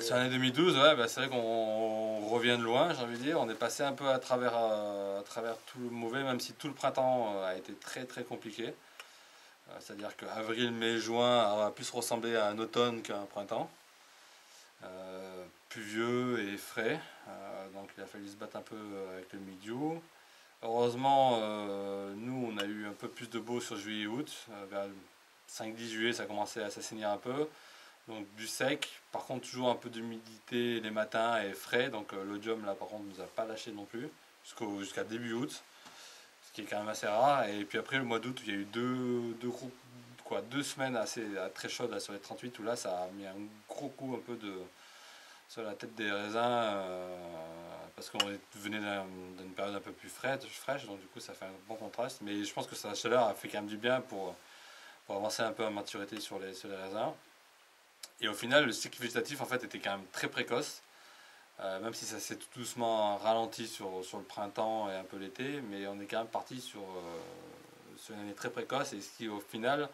Sur l'année 2012, ouais, bah, c'est vrai qu'on revient de loin, j'ai envie de dire. On est passé un peu à travers tout le mauvais, même si tout le printemps a été très très compliqué. C'est-à-dire que avril, mai, juin a plus ressemblé à un automne qu'à un printemps. Pluvieux et frais, donc il a fallu se battre un peu avec le milieu. Heureusement, nous on a eu un peu plus de beau sur juillet et août. Vers le 5-10 juillet, ça commençait à s'assainir un peu. Donc du sec, par contre toujours un peu d'humidité les matins et frais. Donc l'odium là par contre nous a pas lâché non plus jusqu'à début août, ce qui est quand même assez rare. Et puis après le mois d'août, il y a eu deux semaines très chaudes là, sur les 38 où là ça a mis un gros coup un peu sur la tête des raisins parce qu'on venait d'une période un peu plus fraîche, donc du coup ça fait un bon contraste. Mais je pense que la chaleur a fait quand même du bien pour avancer un peu en maturité sur les raisins. Et au final, le cycle végétatif en fait était quand même très précoce, même si ça s'est tout doucement ralenti sur le printemps et un peu l'été, mais on est quand même parti sur une année très précoce, et ce qui au final,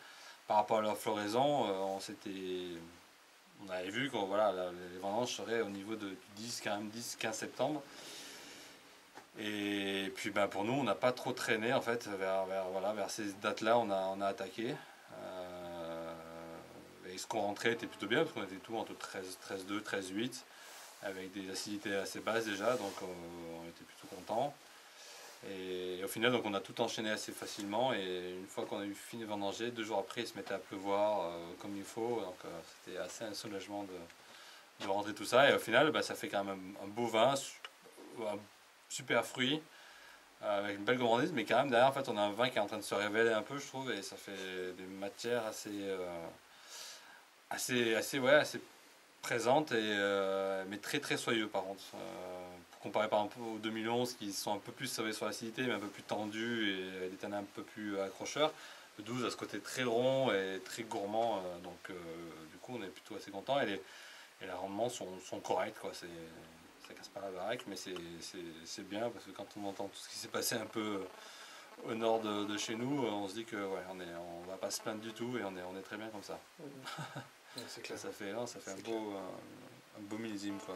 par rapport à leur floraison, on avait vu que voilà, les vendanges seraient au niveau de 10-15 septembre. Et puis ben, pour nous, on n'a pas trop traîné en fait vers ces dates-là, on a attaqué. Et ce qu'on rentrait était plutôt bien parce qu'on était tout entre 13,2, 13,8 avec des acidités assez basses déjà, donc on était plutôt content. Et au final, donc on a tout enchaîné assez facilement, et une fois qu'on a eu fini de vendanger, 2 jours après, il se mettait à pleuvoir comme il faut, donc c'était assez un soulagement de rentrer tout ça. Et au final, bah, ça fait quand même un beau vin, un super fruit, avec une belle gourmandise, mais quand même derrière, en fait, on a un vin qui est en train de se révéler un peu, je trouve, et ça fait des matières assez présentes, mais très très soyeux par contre. Pour comparer par exemple aux 2011 qui sont un peu plus savés sur l'acidité, mais un peu plus tendus et des tanins un peu plus accrocheurs. Le 12 a ce côté très rond et très gourmand, donc du coup on est plutôt assez content, et les rendements sont corrects, quoi. Ça casse pas la baraque, mais c'est bien parce que quand on entend tout ce qui s'est passé un peu au nord de chez nous, on se dit que ouais, on va pas se plaindre du tout, et on est très bien comme ça. C'est clair. Ça fait un beau millésime, quoi.